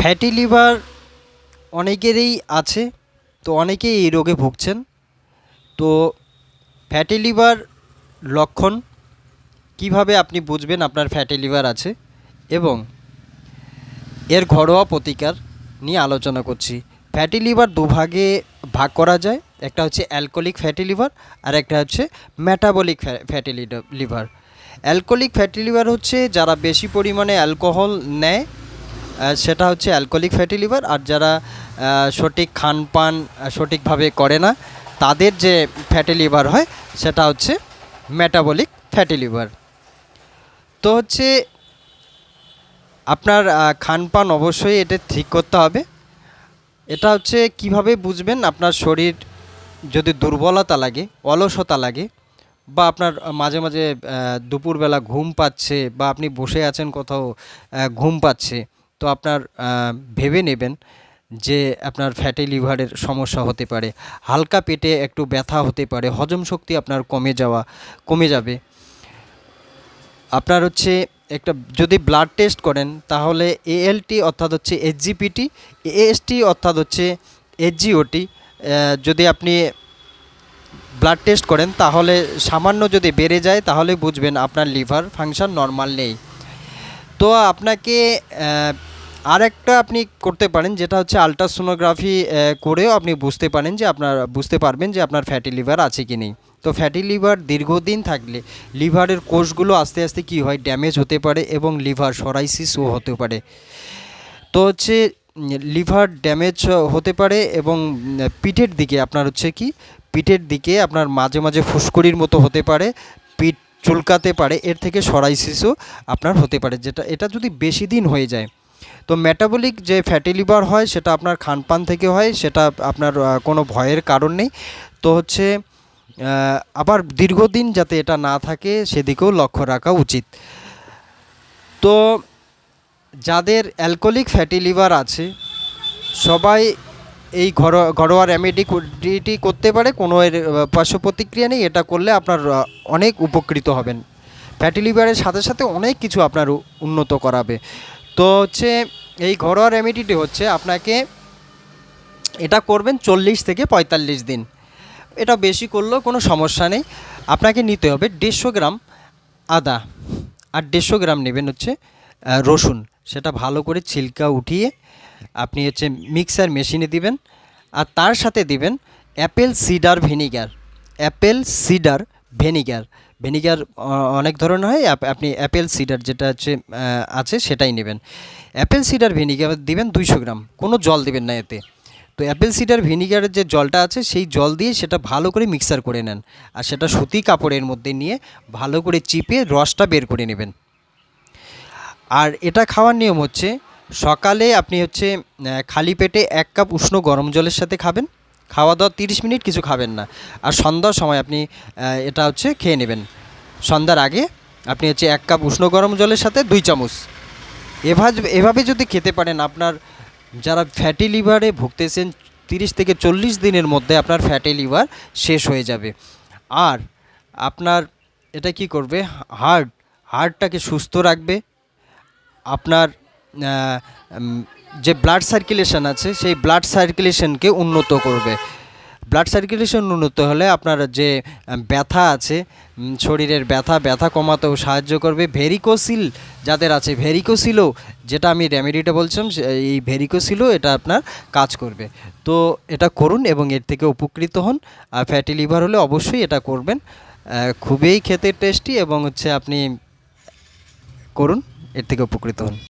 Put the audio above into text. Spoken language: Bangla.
ফ্যাটি লিভার অনেকেরই আছে, তো অনেকেই এই রোগে ভুগছেন। তো ফ্যাটি লিভার লক্ষণ কিভাবে আপনি বুঝবেন আপনার ফ্যাটি লিভার আছে এবং এর ঘরোয়া প্রতিকার নিয়ে আলোচনা করছি। ফ্যাটি লিভার দুভাগে ভাগ করা যায়, একটা হচ্ছে অ্যালকোহলিক ফ্যাটি লিভার আর একটা হচ্ছে metabolic fatty liver. Alcoholic fatty liver হচ্ছে যারা বেশি পরিমাণে অ্যালকোহল নেয়, সেটা হচ্ছে অ্যালকোহলিক ফ্যাটি লিভার। আর যারা সঠিক খানপান সঠিকভাবে করে না, তাদের যে ফ্যাটি লিভার হয় সেটা হচ্ছে মেটাবলিক ফ্যাটি লিভার। তো হচ্ছে আপনার খানপান অবশ্যই এটা ঠিক করতে হবে। এটা হচ্ছে কিভাবে বুঝবেন আপনার শরীর যদি দুর্বলতা লাগে, অলসতা লাগে, বা আপনার মাঝে মাঝে দুপুরবেলা ঘুম পাচ্ছে, বা আপনি বসে আছেন কোথাও ঘুম পাচ্ছে, তো আপনার ভেবে নেবেন যে আপনার ফ্যাটি লিভারের সমস্যা হতে পারে। হালকা পেটে একটু ব্যথা হতে পারে, হজম শক্তি আপনার কমে যাবে। আপনার হচ্ছে একটা যদি ব্লাড টেস্ট করেন তাহলে এএলটি অর্থাৎ হচ্ছে এইচজিপিটি, এএসটি অর্থাৎ হচ্ছে এইচজিওটি যদি আপনি ব্লাড টেস্ট করেন তাহলে সামান্য যদি বেড়ে যায় তাহলে বুঝবেন আপনার লিভার ফাংশন নর্মাল নেই। তো আপনাকে আরেকটা আপনি করতে পারেন, যেটা হচ্ছে আলট্রাসোনোগ্রাফি করেও আপনি বুঝতে পারবেন যে আপনার ফ্যাটি লিভার আছে কি নেই। তো ফ্যাটি লিভার দীর্ঘদিন থাকলে লিভারের কোষগুলো আস্তে আস্তে কী হয়, ড্যামেজ হতে পারে এবং লিভার সরাইসিসও হতে পারে। তো হচ্ছে লিভার ড্যামেজ হতে পারে এবং পিঠের দিকে আপনার মাঝে মাঝে ফুসকুড়ির মতো হতে পারে, পিঠ চুলকাতে পারে, এর থেকে সরাইসিসও আপনার হতে পারে, এটা যদি বেশি দিন হয়ে যায়। তো মেটাবলিক যে ফ্যাটি লিভার হয় সেটা আপনার খানপান থেকে হয়, সেটা আপনার কোনো ভয়ের কারণ নেই। তো হচ্ছে আবার দীর্ঘদিন যাতে এটা না থাকে সেদিকেও লক্ষ্য রাখা উচিত। তো যাদের অ্যালকোহলিক ফ্যাটি লিভার আছে সবাই এই ঘরোয়া রেমেডি করতে পারে, কোনো এর পার্শ্ব প্রতিক্রিয়া নেই। এটা করলে আপনার অনেক উপকৃত হবেন, ফ্যাটি লিভারের সাথে সাথে অনেক কিছু আপনার উন্নত করাবে। তো হচ্ছে এই ঘরোয়া রেমেডিটি হচ্ছে আপনাকে এটা করবেন 40 থেকে 45 দিন, এটা বেশি করলেও কোনো সমস্যা নেই। আপনাকে নিতে হবে 150 গ্রাম আদা আর 150 গ্রাম নেবেন হচ্ছে রসুন, সেটা ভালো করে ছিলকা উঠিয়ে আপনি হচ্ছে মিক্সার মেশিনে দিবেন। আর তার সাথে দিবেন অ্যাপেল সিডার ভিনিগার। ভিনিগার অনেক ধরনের হয়, আপনি অ্যাপেল সিডার যেটা আছে সেটাই নেবেন। অ্যাপেল সিডার ভিনিগার দিবেন 200 গ্রাম, কোনো জল দিবেন না এতে। তো অ্যাপেল সিডার ভিনিগারের যে জলটা আছে সেই জল দিয়ে সেটা ভালো করে মিক্সার করে নেন, আর সেটা সুতি কাপড়ের মধ্যে নিয়ে ভালো করে চিপে রসটা বের করে নেবেন। আর এটা খাওয়ার নিয়ম হচ্ছে সকালে আপনি হচ্ছে খালি পেটে 1 কাপ উষ্ণ গরম জলের সাথে খাবেন, খাওয়া দাওয়া 30 মিনিট কিছু খাবেন না। আর সন্ধ্যার সময় আপনি এটা হচ্ছে খেয়ে নেবেন। সন্ধ্যার আগে আপনি হচ্ছে 1 কাপ উষ্ণ গরম জলের সাথে 2 চামচ। এভাবে যদি খেতে পারেন, আপনার যারা ফ্যাটি লিভারে ভুগতেছেন 30 থেকে 40 দিনের মধ্যে আপনার ফ্যাটি লিভার শেষ হয়ে যাবে। আর আপনার এটা কি করবে, হার্টটাকে সুস্থ রাখবে। আপনার যে ব্লাড সার্কুলেশন আছে সেই ব্লাড সার্কুলেশনকে উন্নত করবে। ব্লাড সার্কুলেশন উন্নত হলে আপনার যে ব্যথা আছে, শরীরের ব্যথা কমাতেও সাহায্য করবে। ভেরিকোসিল যাদের আছে, ভেরিকোসিলও যেটা আমি রেমেডিটা বলছিলাম, এই ভেরিকোসিলও এটা আপনার কাজ করবে। তো এটা করুন এবং এর থেকে উপকৃত হন। আর ফ্যাটি লিভার হলে অবশ্যই এটা করবেন, খুবই খেতে টেস্টি, এবং হচ্ছে আপনি করুন, এর থেকে উপকৃত হন।